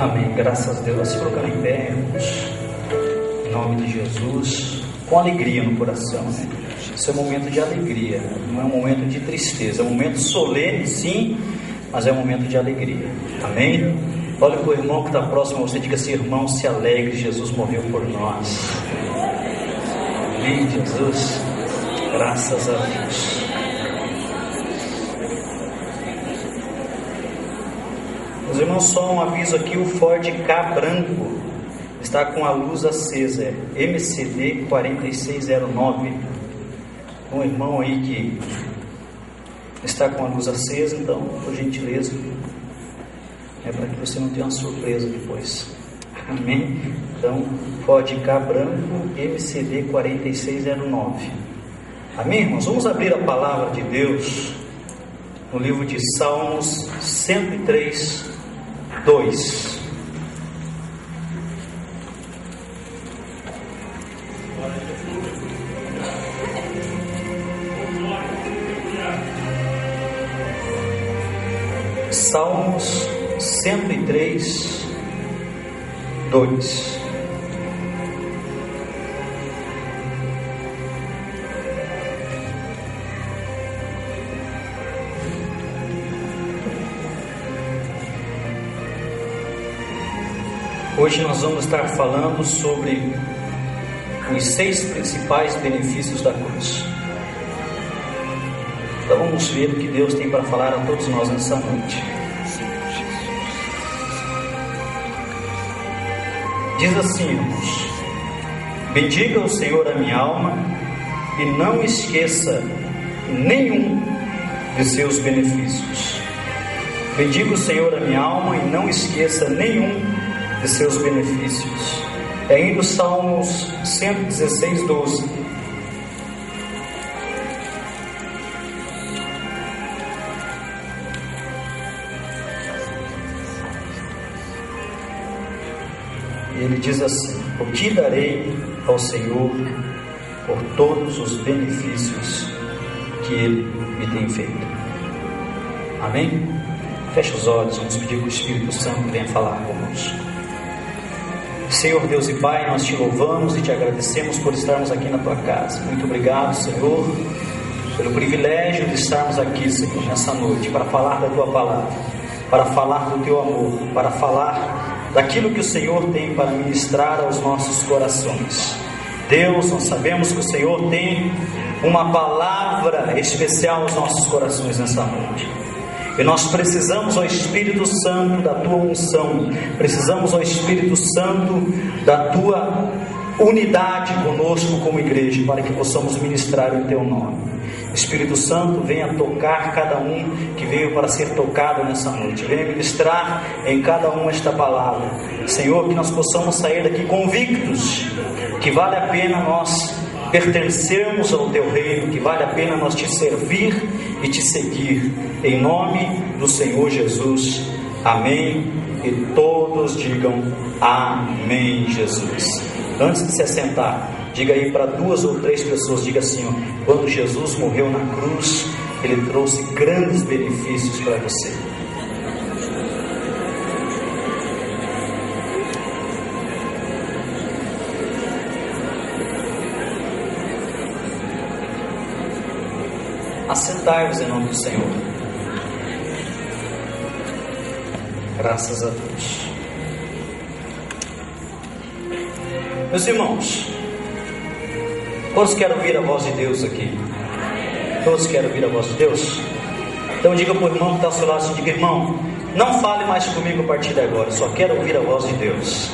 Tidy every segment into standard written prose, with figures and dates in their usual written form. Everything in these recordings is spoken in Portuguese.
Amém. Graças a Deus. Se colocando em pé, irmãos, em nome de Jesus, com alegria no coração, né? Esse é um momento de alegria, não é um momento de tristeza, é um momento solene, sim, mas é um momento de alegria. Amém? Olha para o irmão que está próximo a você, diga assim: irmão, se alegre, Jesus morreu por nós. Amém, Jesus. Graças a Deus. Meus irmãos, só um aviso aqui: o Ford Ka branco está com a luz acesa, é MCD 4609. Um irmão aí que está com a luz acesa, então, por gentileza, é para que você não tenha uma surpresa depois. Amém? Então, Ford Ka branco MCD 4609. Amém, irmãos? Vamos abrir a palavra de Deus no livro de Salmos 103, 2. Salmos 103, 2. Hoje nós vamos estar falando sobre os 6 principais benefícios da cruz. Então vamos ver o que Deus tem para falar a todos nós nessa noite. Diz assim, irmãos: bendiga o Senhor a minha alma e não esqueça nenhum de seus benefícios. Bendiga o Senhor a minha alma e não esqueça nenhum de seus benefícios. É ainda o Salmos 116, 12. Ele diz assim: o que darei ao Senhor por todos os benefícios que Ele me tem feito? Amém? Feche os olhos, vamos pedir que o Espírito Santo venha falar conosco. Senhor Deus e Pai, nós te louvamos e te agradecemos por estarmos aqui na tua casa. Muito obrigado, Senhor, pelo privilégio de estarmos aqui, Senhor, nessa noite, para falar da tua palavra, para falar do teu amor, para falar daquilo que o Senhor tem para ministrar aos nossos corações. Deus, nós sabemos que o Senhor tem uma palavra especial aos nossos corações nessa noite. E nós precisamos, ó Espírito Santo, da tua unção, precisamos, ó Espírito Santo, da tua unidade conosco como igreja, para que possamos ministrar em teu nome. Espírito Santo, venha tocar cada um que veio para ser tocado nessa noite, venha ministrar em cada um esta palavra. Senhor, que nós possamos sair daqui convictos que vale a pena nós pertencermos ao teu reino, que vale a pena nós te servir e te seguir, em nome do Senhor Jesus. Amém. E todos digam amém, Jesus. Antes de se assentar, diga aí para 2 ou 3 pessoas, diga assim: ó, quando Jesus morreu na cruz, Ele trouxe grandes benefícios para você. Assentai-vos em nome do Senhor. Graças a Deus. Meus irmãos, todos querem ouvir a voz de Deus aqui? Todos querem ouvir a voz de Deus? Então diga para o irmão que está ao seu lado assim, diga: irmão, não fale mais comigo a partir de agora, eu só quero ouvir a voz de Deus.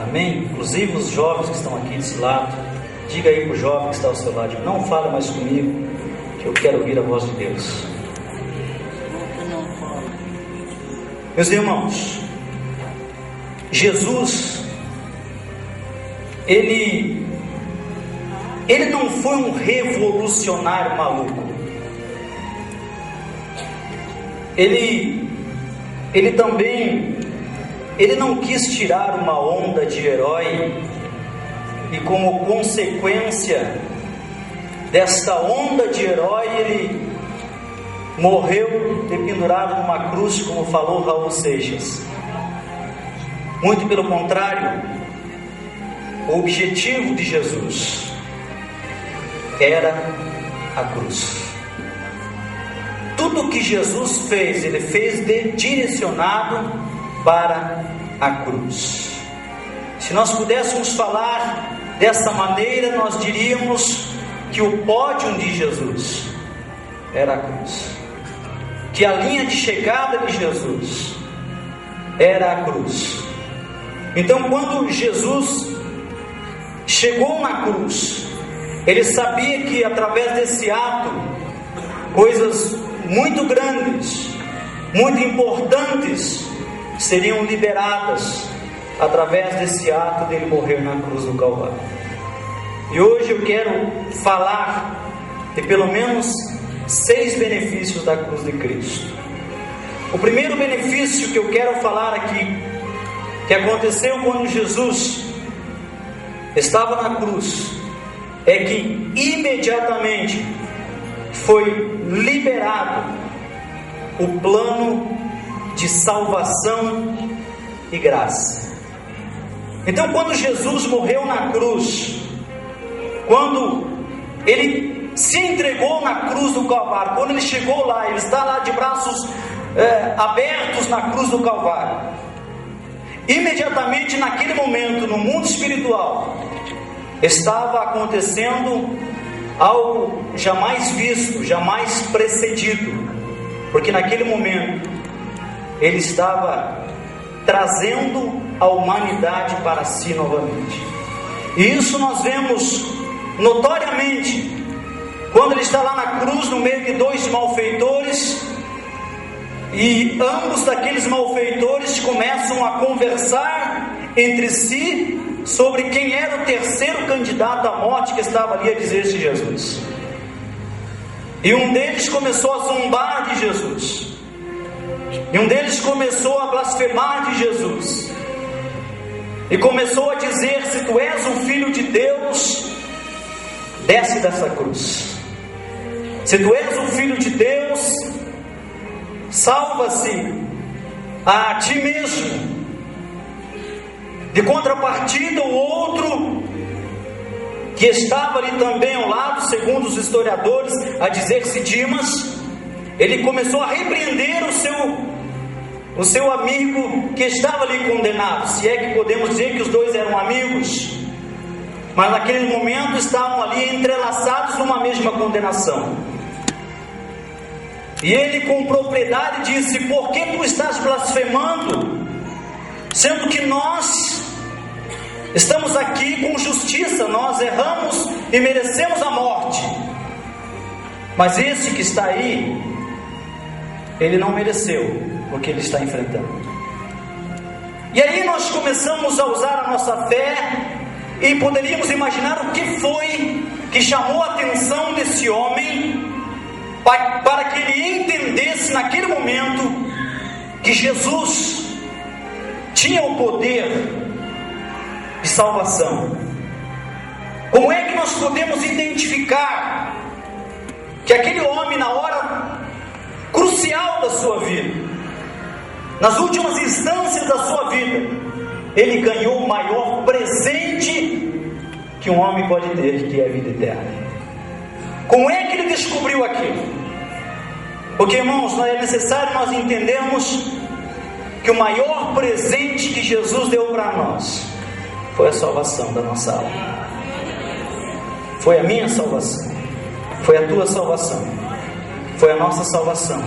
Amém? Inclusive os jovens que estão aqui desse lado, diga aí para o jovem que está ao seu lado, diga: não fale mais comigo, que eu quero ouvir a voz de Deus. Meus irmãos, Jesus, ele não foi um revolucionário maluco. Ele também, ele não quis tirar uma onda de herói e como consequência desta onda de herói ele morreu dependurado numa cruz, como falou Raul Seixas. Muito pelo contrário, o objetivo de Jesus era a cruz. Tudo que Jesus fez, Ele fez direcionado para a cruz. Se nós pudéssemos falar dessa maneira, nós diríamos que o pódio de Jesus era a cruz, que a linha de chegada de Jesus era a cruz. Então, quando Jesus chegou na cruz, Ele sabia que através desse ato, coisas muito grandes, muito importantes, seriam liberadas através desse ato dele morrer na cruz do Calvário. E hoje eu quero falar de pelo menos 6 benefícios da cruz de Cristo. O primeiro benefício que eu quero falar aqui, que aconteceu quando Jesus estava na cruz, é que imediatamente foi liberado o plano de salvação e graça. Então, quando Jesus morreu na cruz, quando Ele se entregou na cruz do Calvário, quando Ele chegou lá, Ele está lá de braços abertos na cruz do Calvário, imediatamente naquele momento, no mundo espiritual, estava acontecendo algo jamais visto, jamais precedido, porque naquele momento Ele estava trazendo a humanidade para si novamente. E isso nós vemos notoriamente quando Ele está lá na cruz, no meio de 2 malfeitores, e ambos daqueles malfeitores começam a conversar entre si sobre quem era o terceiro candidato à morte que estava ali a dizer-se Jesus. E um deles começou a zombar de Jesus, e um deles começou a blasfemar de Jesus, e começou a dizer: se tu és o Filho de Deus, desce dessa cruz. Se tu és o Filho de Deus, salva-se a ti mesmo. De contrapartida, o outro que estava ali também ao lado, segundo os historiadores, a dizer-se Dimas, ele começou a repreender o seu amigo que estava ali condenado, se é que podemos dizer que os dois eram amigos, mas naquele momento estavam ali entrelaçados numa mesma condenação. E ele com propriedade disse: por que tu estás blasfemando, sendo que nós estamos aqui com justiça, nós erramos e merecemos a morte, mas esse que está aí, ele não mereceu o que ele está enfrentando. E aí nós começamos a usar a nossa fé e poderíamos imaginar o que foi que chamou a atenção desse homem para que ele entendesse naquele momento que Jesus tinha o poder de salvação. Como é que nós podemos identificar que aquele homem, na hora crucial da sua vida, nas últimas instâncias da sua vida, ele ganhou o maior presente que um homem pode ter, que é a vida eterna? Como é que ele descobriu aquilo? Porque, irmãos, é necessário nós entendermos que o maior presente que Jesus deu para nós foi a salvação da nossa alma. Foi a minha salvação, foi a tua salvação, foi a nossa salvação.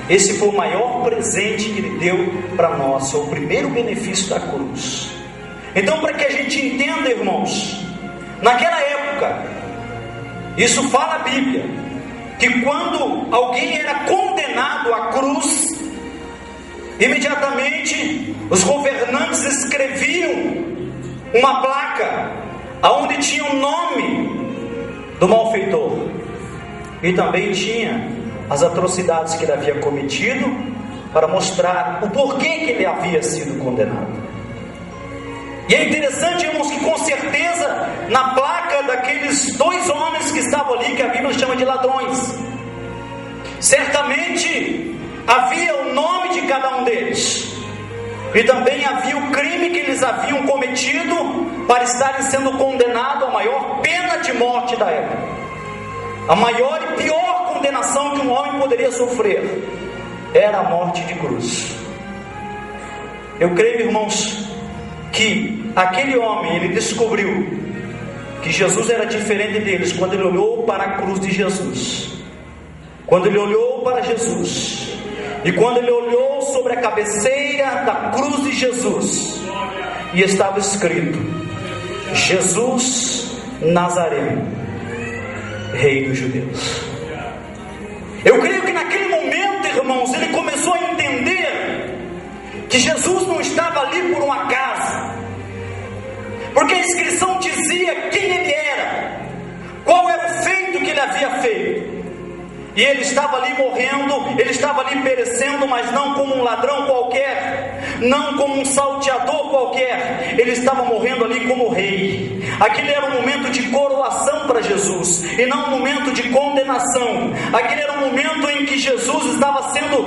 Esse foi o maior presente que Ele deu para nós, foi o primeiro benefício da cruz. Então, para que a gente entenda, irmãos, naquela época, isso fala a Bíblia, que quando alguém era condenado à cruz, imediatamente os governantes escreviam uma placa onde tinha o nome do malfeitor, e também tinha as atrocidades que ele havia cometido, para mostrar o porquê que ele havia sido condenado. E é interessante, irmãos, que com certeza na placa daqueles 2 homens que estavam ali, que a Bíblia chama de ladrões, Certamente havia o nome de cada um deles, e também havia o crime que eles haviam cometido para estarem sendo condenados à maior pena de morte da época, a maior e pior condenação que um homem poderia sofrer era a morte de cruz. Eu creio, irmãos, que aquele homem, ele descobriu que Jesus era diferente deles quando ele olhou para a cruz de Jesus, quando ele olhou para Jesus, e quando ele olhou sobre a cabeceira da cruz de Jesus, e estava escrito: Jesus Nazareno, Rei dos Judeus. Eu creio que naquele momento, irmãos, ele começou a entender que Jesus não estava ali por um acaso, porque a inscrição dizia quem ele era, qual era o feito que ele havia feito. E ele estava ali morrendo, ele estava ali perecendo, mas não como um ladrão qualquer, não como um salteador qualquer, ele estava morrendo ali como rei. Aquele era um momento de coroação para Jesus, e não um momento de condenação. Aquele era um momento em que Jesus estava sendo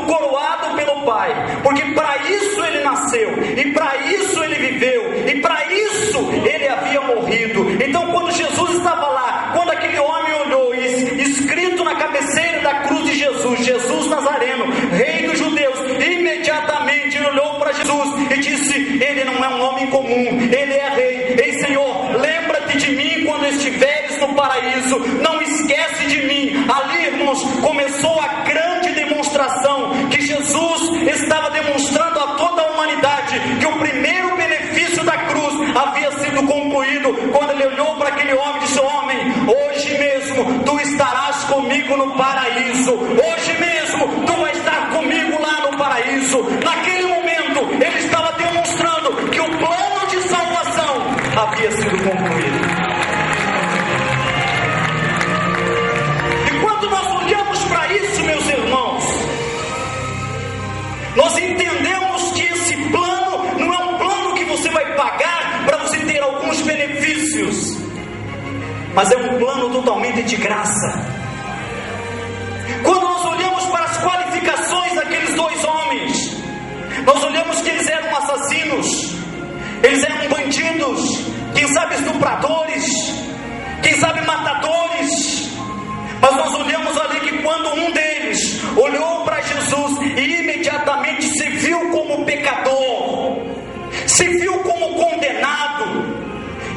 coroado pelo Pai, porque para isso ele nasceu, e para isso ele viveu, e para isso ele havia morrido. Então quando Jesus estava lá, quando aquele homem olhou, escrito na cabeceira da cruz de Jesus, Jesus Nazareno, Rei dos Judeus, imediatamente ele olhou para Jesus e disse: ele não é um homem comum, ele é rei. Ei, Senhor, lembra-te de mim quando estiveres no paraíso, não esquece de mim. Ali, irmãos, começou a grande demonstração que Jesus estava demonstrando a toda a humanidade, que o primeiro benefício da cruz havia sido concluído, quando ele olhou para aquele homem e disse: homem, hoje mesmo tu estarás comigo no paraíso, hoje mesmo tu vais estar comigo lá no paraíso. Naquele momento ele estava demonstrando que o plano de salvação havia sido concluído. E quando nós olhamos para isso, meus irmãos, nós entendemos que esse plano não é um plano que você vai pagar para você ter alguns benefícios, mas é um plano totalmente de graça. Quando nós olhamos para as qualificações daqueles dois homens, nós olhamos que eles eram assassinos, eles eram bandidos, quem sabe estupradores, quem sabe matadores, mas nós olhamos ali que quando um deles olhou para Jesus e imediatamente se viu como pecador, se viu como condenado,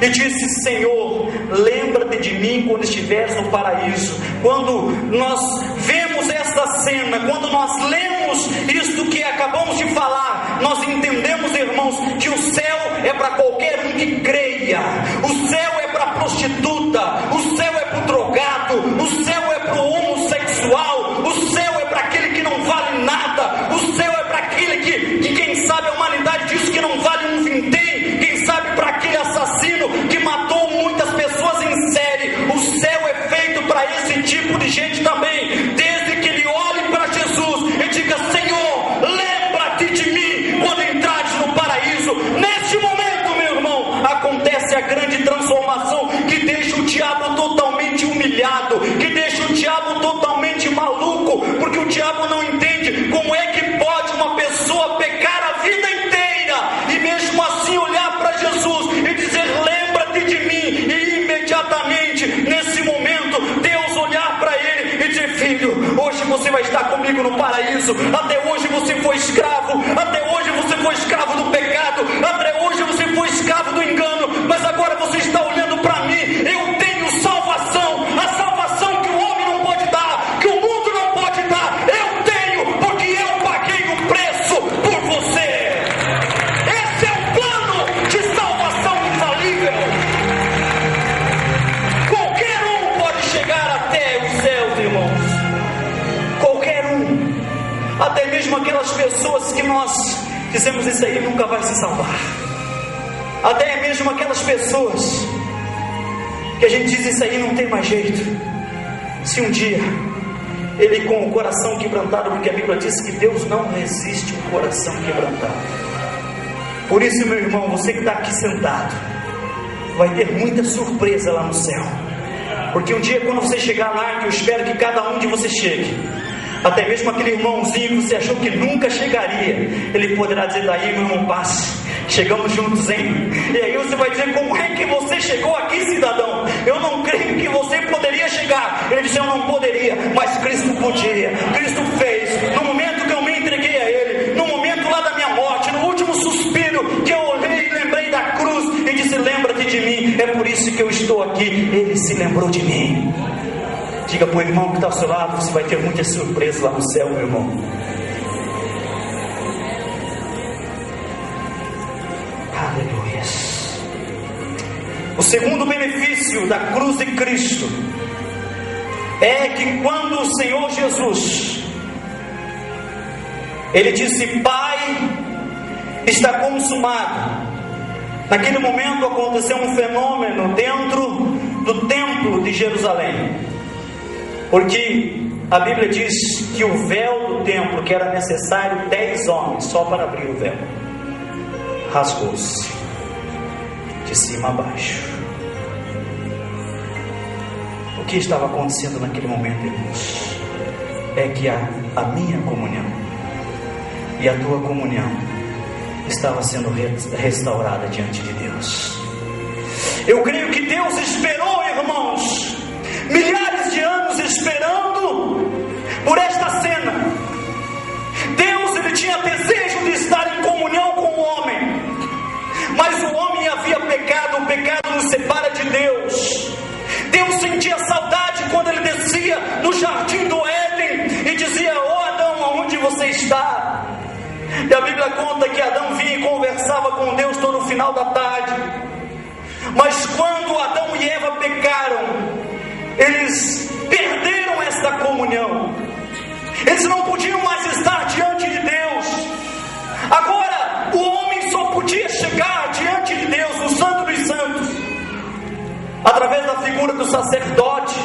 e disse: Senhor, lembra-te de mim quando estiveres no paraíso. Quando nós vemos esta cena, quando nós lemos isto que acabamos de falar, nós entendemos, irmãos, que o céu é para qualquer um que creia, o céu é para a prostituta, o céu é para o drogado, o céu é para o homossexual, o céu é para aquele que não vale nada, o céu é para aquele que quem sabe a humanidade diz que não vale um vintém, quem sabe para aquele assassino que matou muitas pessoas em série. O céu é feito para esse tipo de gente também, desde que ele olhe para Jesus e diga: Senhor, lembra-te de mim quando entrares no paraíso. Neste momento, meu irmão, acontece a grande transformação que deixa o diabo totalmente humilhado, que deixa o diabo totalmente maluco, porque o diabo não entende como é que pode uma pessoa pecar a vida inteira e mesmo assim olhar para Jesus e dizer: lembra-te de mim. E imediatamente, nesse momento, Deus olhar para ele e dizer: filho, hoje você vai estar comigo no paraíso. Até hoje você foi escravo, até hoje você foi escravo do pecado, até hoje você foi escravo do engano, mas agora você está olhando para mim. Eu tenho salvação, a salvação que o homem não pode dar, que o mundo não pode dar, eu tenho, porque eu paguei o preço por você. Esse é o plano de salvação infalível. Qualquer um pode chegar até os céus, irmãos. Qualquer um. Até mesmo aquelas pessoas que nós dizemos: isso aí nunca vai se salvar. Até mesmo aquelas pessoas que a gente diz: isso aí não tem mais jeito. Se um dia ele, com o coração quebrantado, porque a Bíblia diz que Deus não resiste um coração quebrantado. Por isso, meu irmão, você que está aqui sentado, vai ter muita surpresa lá no céu. porque um dia quando você chegar lá, que eu espero que cada um de vocês chegue, até mesmo aquele irmãozinho que você achou que nunca chegaria, ele poderá dizer: daí meu irmão, passe, chegamos juntos, hein? E aí você vai dizer: como é que você chegou aqui, cidadão? Eu não creio que você poderia chegar. Ele disse: eu não poderia, mas Cristo podia. Cristo fez. No momento que eu me entreguei a Ele, no momento lá da minha morte, no último suspiro, que eu olhei e lembrei da cruz e disse: lembra-te de mim, é por isso que eu estou aqui. Ele se lembrou de mim. Diga para o irmão que está ao seu lado: você vai ter muitas surpresas lá no céu, meu irmão. Aleluia. O segundo benefício da cruz de Cristo é que quando o Senhor Jesus, Ele disse: Pai, está consumado. Naquele momento aconteceu um fenômeno dentro do templo de Jerusalém, porque a Bíblia diz que o véu do templo, que era necessário 10 homens só para abrir o véu, rasgou-se de cima a baixo. O que estava acontecendo naquele momento, irmãos, é que a minha comunhão e a tua comunhão estava sendo restaurada diante de Deus. Eu creio que Deus esperou, irmãos, milhares de anos esperando por esta cena. Deus, Ele tinha desejo de estar em comunhão com o homem, mas o homem havia pecado. O pecado nos separa de Deus. Deus sentia saudade quando Ele descia no jardim do Éden e dizia: ó Adão, aonde você está? E a Bíblia conta que Adão vinha e conversava com Deus todo o final da tarde. Mas quando Adão e Eva pecaram, eles perderam esta comunhão. Eles não podiam mais estar diante de Deus. Agora, o homem só podia chegar diante de Deus, no Santo dos Santos, através da figura do sacerdote.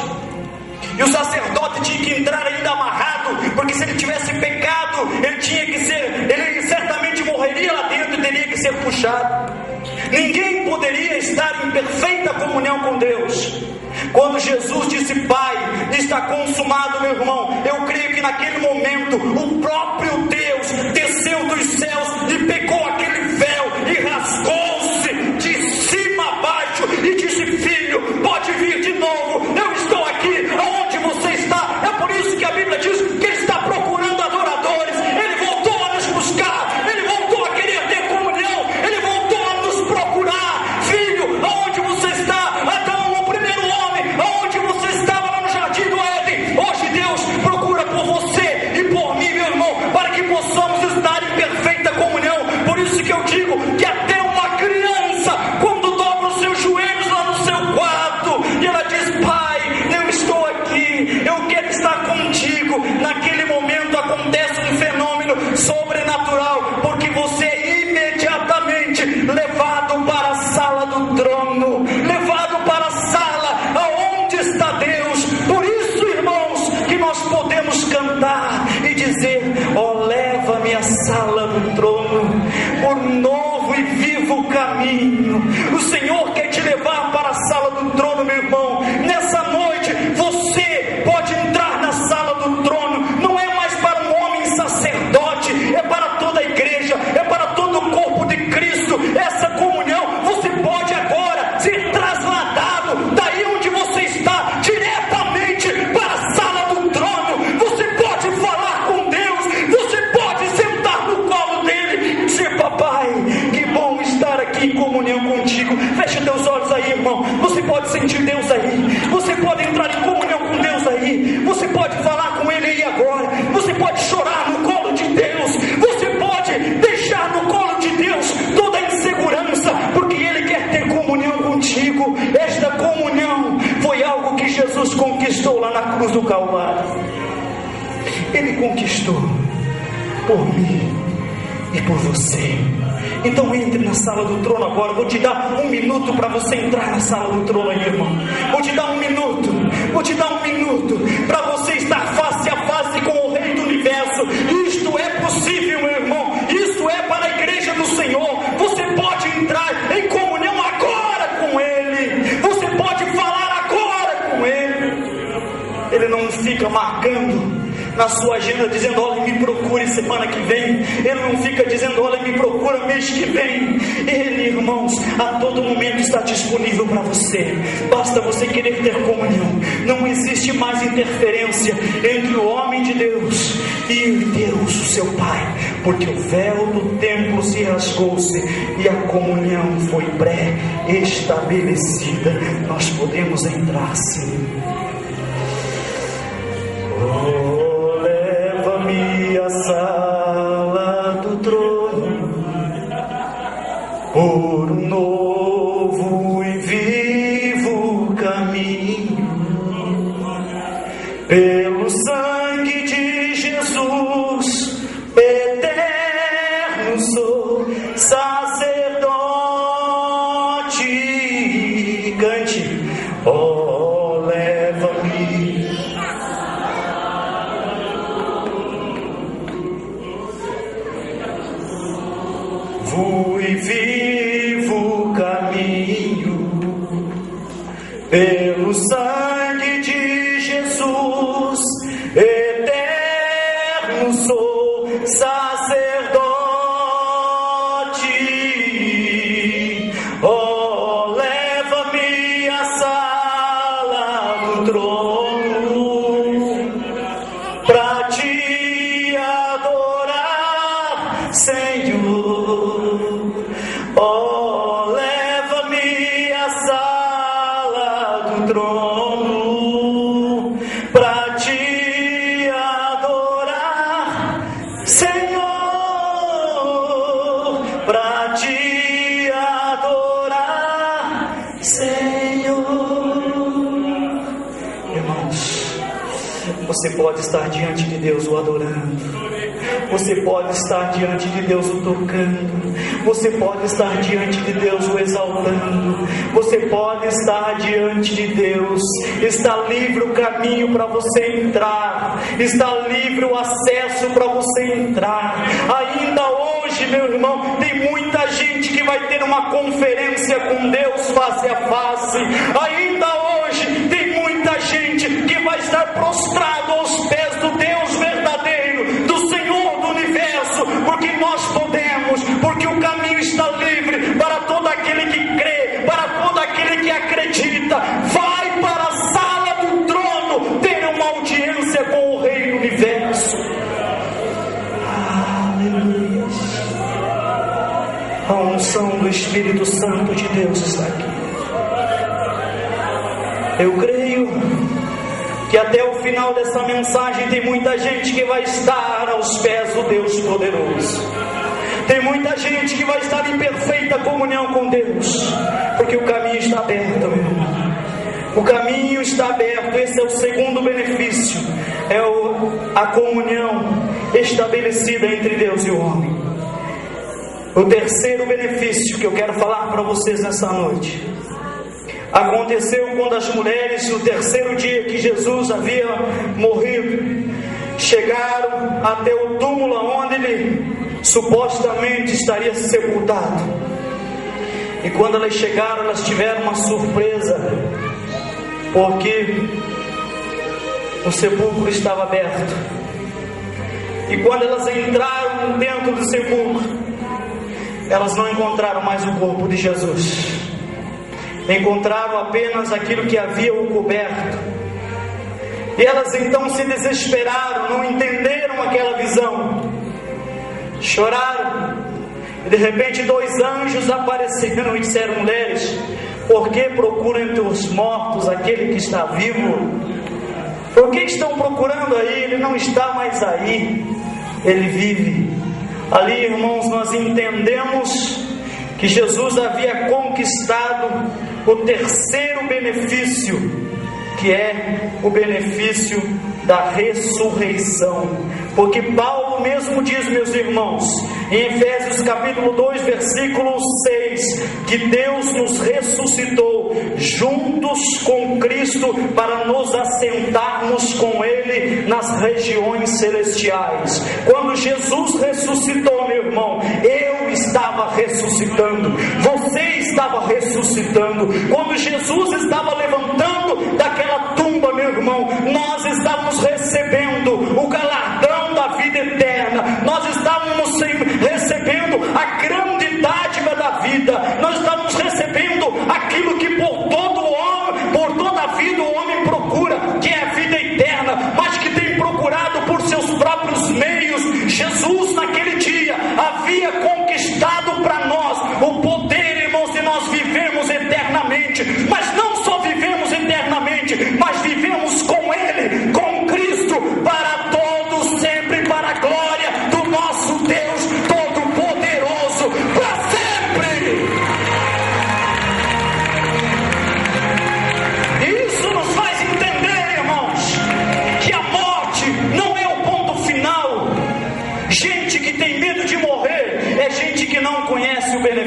E o sacerdote tinha que entrar ainda amarrado, porque se ele tivesse pecado, ele certamente morreria lá dentro e teria que ser puxado. Ninguém poderia estar em perfeita comunhão com Deus. Quando Jesus disse: Pai, está consumado, meu irmão, eu creio que naquele momento o próprio Deus desceu dos céus e pegou aquele véu e rasgou-se de cima a baixo e disse: filho, pode vir de novo, eu estou aqui aonde você está. É por isso que a Bíblia diz que Ele está procurando adoradores. Ele voltou a nos buscar, Ele voltou a querer ter comunhão, Ele voltou a nos procurar. Filho, aonde você está? Adão, o primeiro homem, aonde você estava lá no jardim do Éden? Hoje Deus procura por você e por mim, meu irmão, para que possamos estar em perfeita comunhão. Por isso que eu digo que até uma criança, quando dobra os seus joelhos lá no seu quarto e ela diz: Pai, eu estou aqui, eu quero estar contigo, naquele momento acontece um fenômeno sobrenatural, porque você é imediatamente levado para a sala do trono, levado para a sala aonde está Deus. Por isso, irmãos, que nós podemos cantar e dizer: ó, leva-me à sala do trono, por novo e vivo caminho. O Senhor quer te levar para a sala do trono, meu irmão. Nessa noite você pode entrar na sala do trono. Não é mais para um homem sacerdote, é para toda a igreja, é para todo o corpo de Cristo. Essa comunhão, você pode agora ser trasladado daí onde você está, diretamente para a sala do trono. Você pode falar com Deus, você pode sentar no colo dele e dizer: papai, que bom estar aqui em comunhão contigo. Feche teus olhos aí, irmão. Você pode sentir Deus aí, você pode entrar em comunhão com Deus aí, você pode falar com Ele aí agora, você pode chorar no colo de Deus, você pode deixar no colo de Deus toda a insegurança, porque Ele quer ter comunhão contigo. Esta comunhão foi algo que Jesus conquistou lá na cruz do Calvário. Ele conquistou por mim e por você. Então entre na sala do trono agora. Vou te dar 1 minuto para você entrar na sala do trono aí, irmão. Vou te dar 1 minuto. Vou te dar 1 minuto para você estar face a face com o Rei do Universo. Isto é possível, meu irmão. Isso é para a igreja do Senhor. Você pode entrar em comunhão agora com Ele. Você pode falar agora com Ele. na sua agenda dizendo: olha, me procure semana que vem. Ele não fica dizendo: olha, me procura mês que vem. Ele, irmãos, a todo momento está disponível para você. Basta você querer ter comunhão. Não existe mais interferência entre o homem de Deus e Deus, o seu Pai, porque o véu do templo se rasgou-se e a comunhão foi pré-estabelecida. Nós podemos entrar sim. Oh, leva-me à sala do trono, por um novo e vivo caminho, pelo sangue de Jesus, eterno sou sacerdote. Cante: oh, leva-me. Vou e vivo caminho, pelo sangue de Jesus, eterno sou sacerdote. Oh, leva-me à sala do trono, pra te adorar, Senhor. Oh, leva-me à sala do trono, pra te adorar, Senhor. Pra te adorar, Senhor. Irmãos, você pode estar diante de Deus o adorando. Você pode estar diante de Deus o tocando. Você pode estar diante de Deus o exaltando. Você pode estar diante de Deus. Está livre o caminho para você entrar. Está livre o acesso para você entrar. Ainda hoje, meu irmão, tem muita gente que vai ter uma conferência com Deus face a face. Ainda hoje tem muita gente que vai estar prostrado aos pés do Deus verdadeiro, do Senhor do universo, porque nós podemos, porque o caminho está livre para todo aquele que crê, para todo aquele que acredita. Vai para a sala do trono ter uma audiência com o Rei do universo. Aleluia. A unção do Espírito Santo de Deus está aqui. Eu creio que até o final dessa mensagem tem muita gente que vai estar aos pés do Deus poderoso. Tem muita gente que vai estar em perfeita comunhão com Deus, porque o caminho está aberto, meu irmão. O caminho está aberto. Esse é o segundo benefício, é a comunhão estabelecida entre Deus e o homem. O terceiro benefício que eu quero falar para vocês nessa noite aconteceu quando as mulheres, no terceiro dia que Jesus havia morrido, chegaram até o túmulo onde ele supostamente estaria sepultado. E quando elas chegaram, elas tiveram uma surpresa, porque o sepulcro estava aberto. E quando elas entraram dentro do sepulcro, elas não encontraram mais o corpo de Jesus. Encontraram apenas aquilo que havia o coberto. E elas então se desesperaram, não entenderam aquela visão, choraram. E de repente 2 anjos apareceram e disseram: mulheres, por que procuram entre os mortos aquele que está vivo? Por que estão procurando aí? Ele não está mais aí, ele vive. Ali, irmãos, nós entendemos que Jesus havia conquistado o terceiro benefício, que é o benefício da ressurreição. Porque Paulo mesmo diz, meus irmãos, em Efésios capítulo 2, versículo 6, que Deus nos ressuscitou juntos com Cristo para nos assentarmos com Ele nas regiões celestiais. Quando Jesus ressuscitou, meu irmão, eu estava ressuscitando, você estava ressuscitando. Quando Jesus estava levantando daquela tumba, meu irmão, nós estávamos recebendo o galardão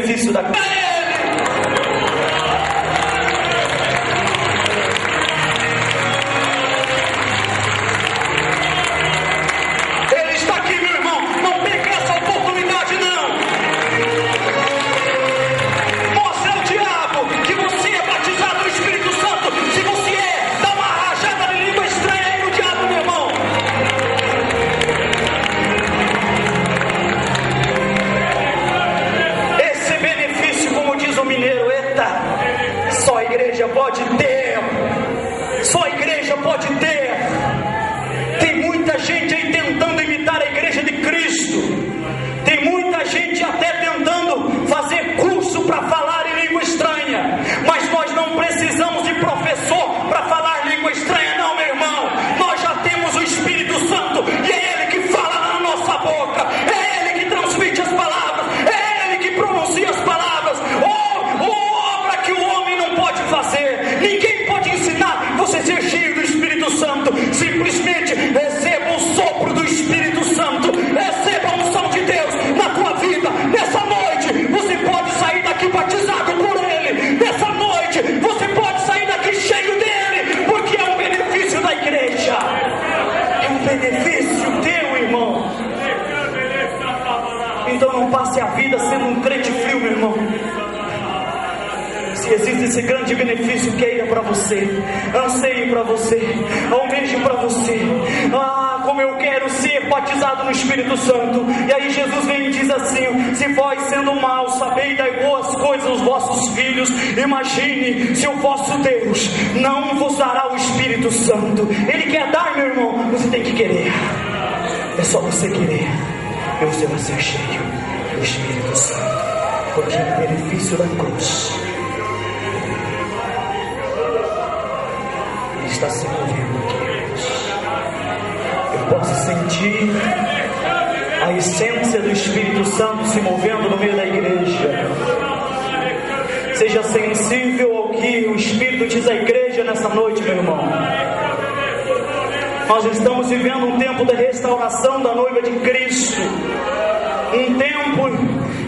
benefício da cruz. Ele está aqui, meu irmão. Não perca essa oportunidade, não. Mostre ao diabo que você é batizado no Espírito Santo. Se você é, dá uma rajada de língua estranha aí no diabo, meu irmão. Esse benefício, como diz o mineiro, eita, só a igreja pode ter. Só a igreja pode ter. Tem muita gente aí tentando imitar a igreja de Cristo. Tem muita gente até tentando fazer curso para falar em língua estranha. Mas nós não precisamos de professor para falar língua estranha, não, meu irmão. Nós já temos o Espírito Santo e é Ele que fala na nossa boca. É Ele que transmite as palavras. É Ele que pronuncia as palavras. Obra que o homem não pode fazer. Ninguém pode ensinar você a ser cheio do Espírito Santo. Simplesmente receba o sopro do Espírito Santo. Receba a unção de Deus na tua vida. Nessa noite você pode sair daqui batizado por Ele. Nessa noite você pode sair daqui cheio dele, porque é um benefício da igreja. É um benefício teu, irmão. Então não passe a vida sendo um crente frio, meu irmão. Se existe esse grande benefício, queira para você, anseie para você, almeje para você. Ah, como eu quero ser batizado no Espírito Santo. E aí Jesus vem e diz assim: se vós sendo maus sabeis dar boas coisas aos vossos filhos, imagine se o vosso Deus não vos dará o Espírito Santo. Ele quer dar, meu irmão, você tem que querer. É só você querer e você vai ser cheio do Espírito Santo, porque é o benefício da cruz. Ele está se movendo aqui. Eu posso sentir a essência do Espírito Santo se movendo no meio da igreja. Seja sensível ao que o Espírito diz à igreja nessa noite, meu irmão. Nós estamos vivendo um tempo de restauração da noiva de Cristo. Um tempo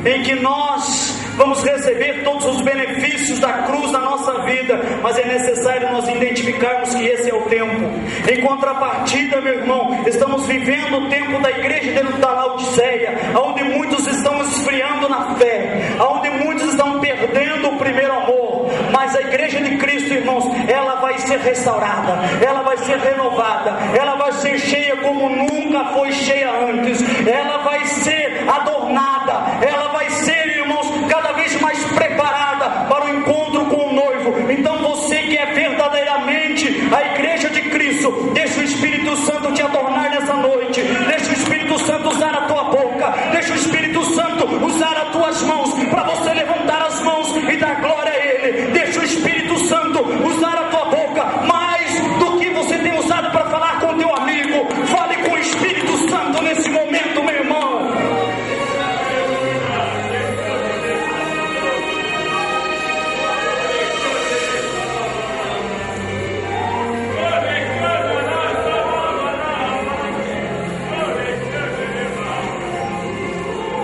em que nós vamos receber todos os benefícios da cruz na nossa vida, mas é necessário nós identificarmos que esse é o tempo. Em contrapartida, meu irmão, estamos vivendo o tempo da igreja dentro da Laodiceia, onde muitos estão esfriando na fé, onde muitos estão perdendo o primeiro amor. Mas a igreja de Cristo, irmãos, ela vai ser restaurada, ela vai ser renovada, ela vai ser cheia como nunca foi cheia antes, ela vai ser adornada, ela vai ser, irmãos, cada vez mais preparada para o encontro com o noivo. Então você que é verdadeiramente a igreja de Cristo, deixa o Espírito Santo te adornar nessa noite, deixa o Espírito Santo usar a tua boca, deixa o Espírito Santo usar as tuas mãos, para você levantar as mãos e dar glória a Ele. Deixa o Espírito Santo usar a tua boca, mais do que você tem usado para falar com o teu amigo. Fale com o Espírito Santo nesse momento, meu irmão.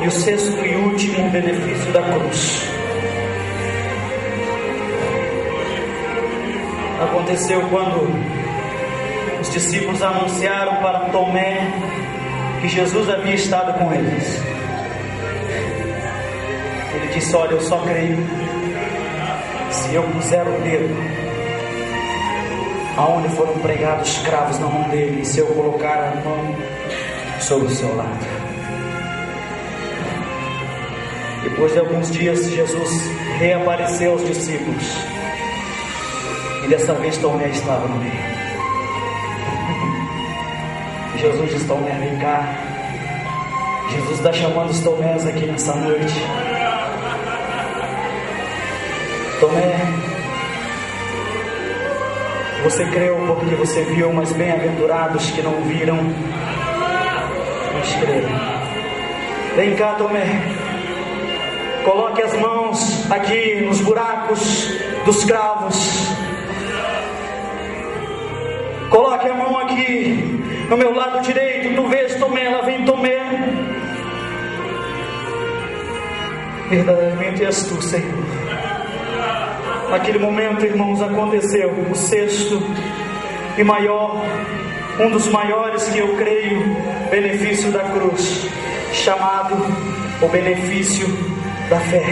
E o sexto e último benefício da cruz aconteceu quando os discípulos anunciaram para Tomé que Jesus havia estado com eles. Ele disse: olha, eu só creio se eu puser o dedo aonde foram pregados os cravos na mão dele, e se eu colocar a mão sobre o seu lado. Depois de alguns dias, Jesus reapareceu aos discípulos, e dessa vez Tomé estava no meio. Jesus diz: Tomé, vem cá. Jesus está chamando os Tomés aqui nessa noite. Tomé, você creu porque você viu, mas bem-aventurados que não viram, mas creram. Vem cá, Tomé. Coloque as mãos aqui nos buracos dos cravos. Coloque a mão aqui no meu lado direito. Tu vês, Tomé? Lá vem Tomé. verdadeiramente és tu, Senhor. Naquele momento, irmãos, aconteceu o sexto e maior, um dos maiores que eu creio, benefício da cruz, chamado o benefício da fé.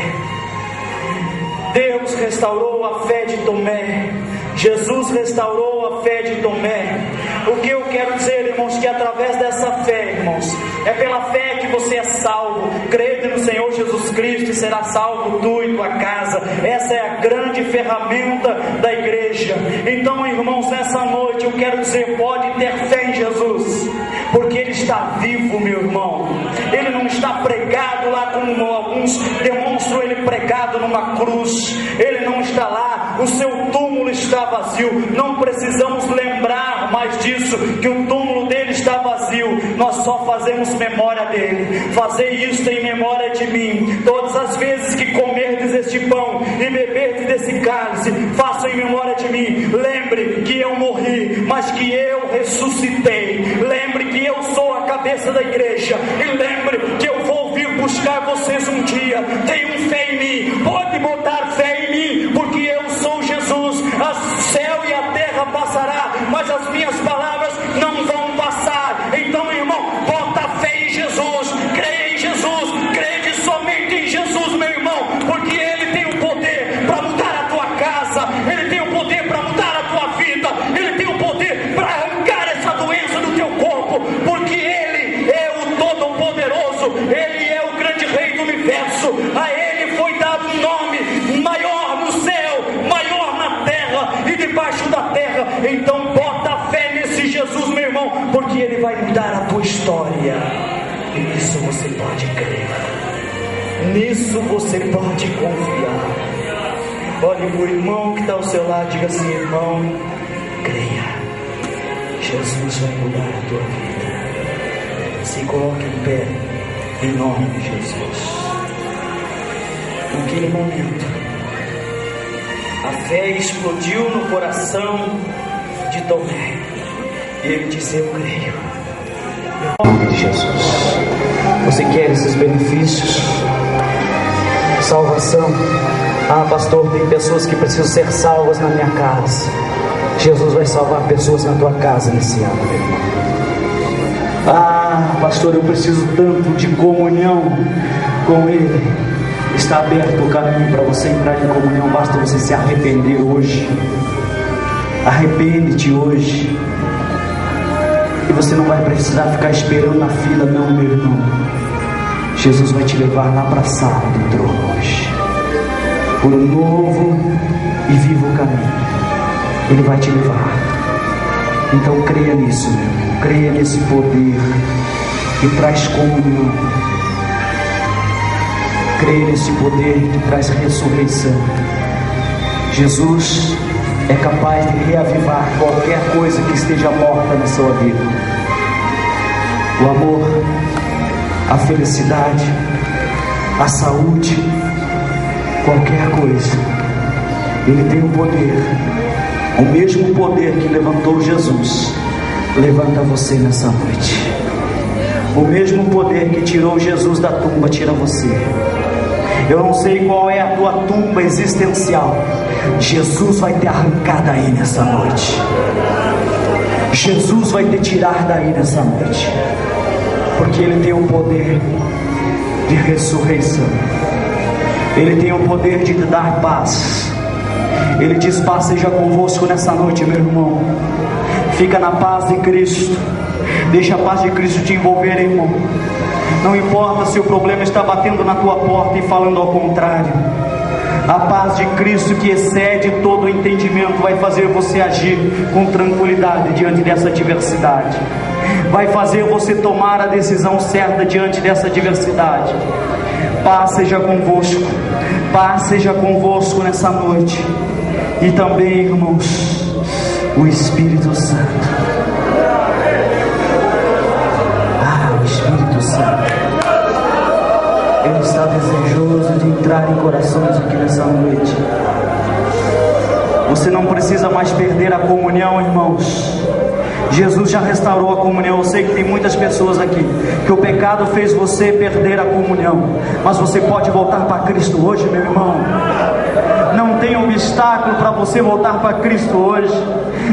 Deus restaurou a fé de Tomé, Jesus restaurou a fé de Tomé. O que eu quero dizer, irmãos, que através dessa fé, irmãos, é pela fé que você é salvo. Crede no Senhor Jesus Cristo e será salvo tu e tua casa. Essa é a grande ferramenta da igreja. Então, irmãos, nessa noite eu quero dizer, pode ter fé em Jesus, porque Ele está vivo, meu irmão. Ele não está pregado lá como alguns demonstram Ele pregado numa cruz. Ele não está lá, o seu túmulo está vazio. Não precisamos lembrar mais disso, que o túmulo dele está vazio. Nós só fazemos memória dele. Fazei isto em memória de mim. Todas as vezes que comerdes este pão e beberdes desse cálice, façam em memória de mim. Lembre que eu morri, mas que eu ressuscitei. Lembre que eu sou a cabeça da igreja. E lembre que eu vou vir buscar vocês um dia. Tenham fé em mim. Pode botar fé em mim, porque eu sou Jesus. O céu e a terra passará, mas as minhas palavras não vão passar. Então, irmão, bota fé em Jesus. Creia em Jesus. Creia somente em Jesus, meu irmão, porque Ele tem o poder para mudar a tua casa. Ele tem o poder para mudar a tua vida. Ele tem o poder para arrancar essa doença do teu corpo, porque Ele é o Todo-Poderoso. Ele é o grande Rei do Universo. A Ele foi dado um nome maior no céu, maior na terra e debaixo da terra. Então bota fé nesse Jesus, meu irmão, porque Ele vai mudar a tua história. E nisso você pode crer. Nisso você pode confiar. Olhe para o irmão que está ao seu lado, diga assim: irmão, creia, Jesus vai mudar a tua vida. Se coloque em pé, em nome de Jesus. Naquele momento, a fé explodiu no coração de Tomé. E ele disse: eu creio. Em nome de Jesus. Você quer esses benefícios? Salvação. Ah, pastor, tem pessoas que precisam ser salvas na minha casa. Jesus vai salvar pessoas na tua casa nesse ano, meu irmão. Ah, pastor, eu preciso tanto de comunhão com Ele. Está aberto o caminho para você entrar em comunhão. Basta você se arrepender hoje. Arrepende-te hoje. E você não vai precisar ficar esperando na fila, não, meu irmão. Jesus vai te levar lá para a sala do trono hoje, por um novo e vivo caminho. Ele vai te levar. Então creia nisso, meu irmão. Creia nesse poder que traz comunhão. Creia nesse poder que traz ressurreição. Jesus é capaz de reavivar qualquer coisa que esteja morta na sua vida. O amor, a felicidade, a saúde, qualquer coisa. Ele tem o poder. O mesmo poder que levantou Jesus levanta você nessa noite. O mesmo poder que tirou Jesus da tumba tira você. Eu não sei qual é a tua tumba existencial. Jesus vai te arrancar daí nessa noite. Jesus vai te tirar daí nessa noite, porque Ele tem o poder de ressurreição. Ele tem o poder de te dar paz. Ele diz: paz seja convosco nessa noite, meu irmão. Fica na paz de Cristo. Deixa a paz de Cristo te envolver, irmão. Não importa se o problema está batendo na tua porta e falando ao contrário. A paz de Cristo, que excede todo o entendimento, vai fazer você agir com tranquilidade diante dessa adversidade. Vai fazer você tomar a decisão certa diante dessa adversidade. Paz seja convosco. Paz seja convosco nessa noite. E também, irmãos, o Espírito Santo. O Espírito Santo. Ele está desejoso de entrar em corações aqui nessa noite. Você não precisa mais perder a comunhão, irmãos. Jesus já restaurou a comunhão. Eu sei que tem muitas pessoas aqui que o pecado fez você perder a comunhão, mas você pode voltar para Cristo hoje, meu irmão. Não tem obstáculo para você voltar para Cristo hoje.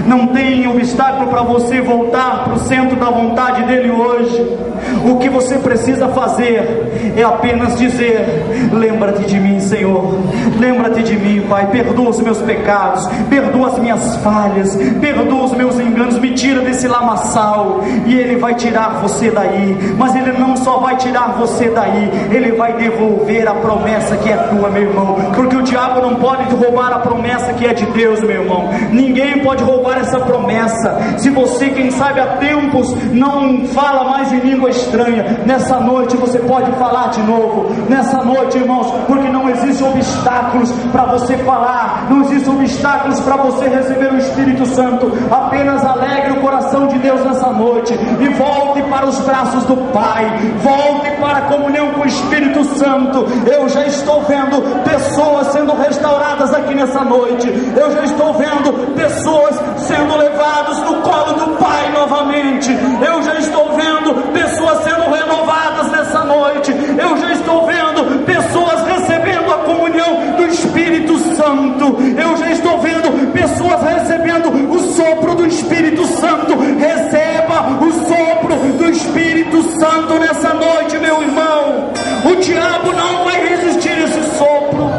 Não tem obstáculo para você voltar para o centro da vontade dele hoje. O que você precisa fazer é apenas dizer: lembra-te de mim, Senhor. Lembra-te de mim, Pai. Perdoa os meus pecados, perdoa as minhas falhas, perdoa os meus enganos, me tira desse lamaçal. E Ele vai tirar você daí. Mas Ele não só vai tirar você daí, Ele vai devolver a promessa que é tua, meu irmão. Porque o diabo não pode roubar a promessa que é de Deus, meu irmão. Ninguém pode roubar essa promessa. Se você, quem sabe há tempos, não fala mais em língua estranha, nessa noite você pode falar de novo. Nessa noite, irmãos, porque não existem obstáculos para você falar, não existem obstáculos para você receber o Espírito Santo. Apenas alegre o coração de Deus nessa noite e volte para os braços do Pai, volte para a comunhão com o Espírito Santo. Eu já estou vendo pessoas sendo restauradas aqui nessa noite. Eu já estou vendo pessoas sendo levadas no colo do Pai novamente. Eu já estou vendo pessoas sendo renovadas nessa noite. Eu já estou vendo pessoas recebendo a comunhão do Espírito Santo. Eu já estou vendo pessoas recebendo o sopro do Espírito Santo. Receba o sopro do Espírito Santo nessa noite, meu irmão. O diabo não vai resistir a esse sopro.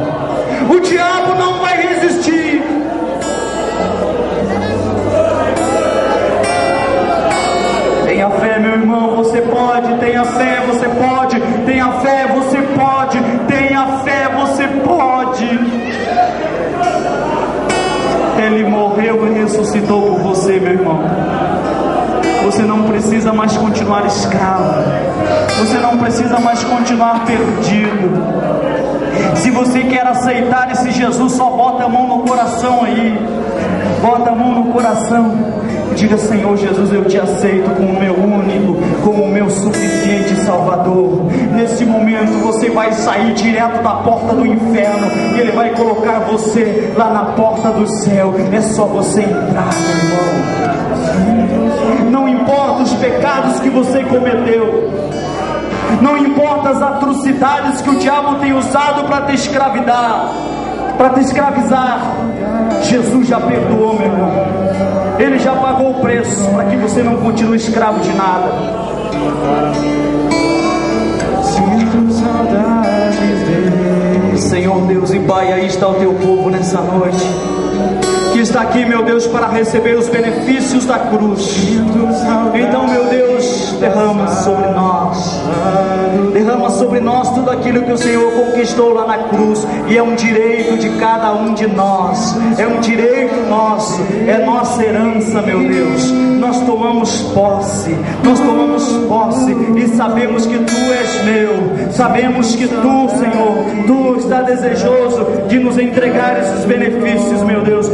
O diabo não vai resistir. Tenha fé, meu irmão, você pode. Tenha fé, você pode. Tenha fé, você pode. Tenha fé, você pode. Ele morreu e ressuscitou por você, meu irmão. Você não precisa mais continuar escravo. Você não precisa mais continuar perdido. Se você quer aceitar esse Jesus, só bota a mão no coração aí. Bota a mão no coração. Diga: Senhor Jesus, eu te aceito como o meu único, como o meu suficiente Salvador. Nesse momento você vai sair direto da porta do inferno e Ele vai colocar você lá na porta do céu. É só você entrar, meu irmão. Não importa os pecados que você cometeu, não importa as atrocidades que o diabo tem usado para te escravidar, para te escravizar. Jesus já perdoou, meu irmão. Ele já pagou o preço para que você não continue escravo de nada. Sinto saudades dele. Senhor Deus e Pai, aí está o teu povo nessa noite, que está aqui, meu Deus, para receber os benefícios da cruz. Então, meu Deus, derrama sobre nós tudo aquilo que o Senhor conquistou lá na cruz. E é um direito de cada um de nós, é um direito nosso, é nossa herança, meu Deus. Nós tomamos posse e sabemos que Tu és meu. Sabemos que Tu, Senhor, Tu está desejoso de nos entregar esses benefícios, meu Deus.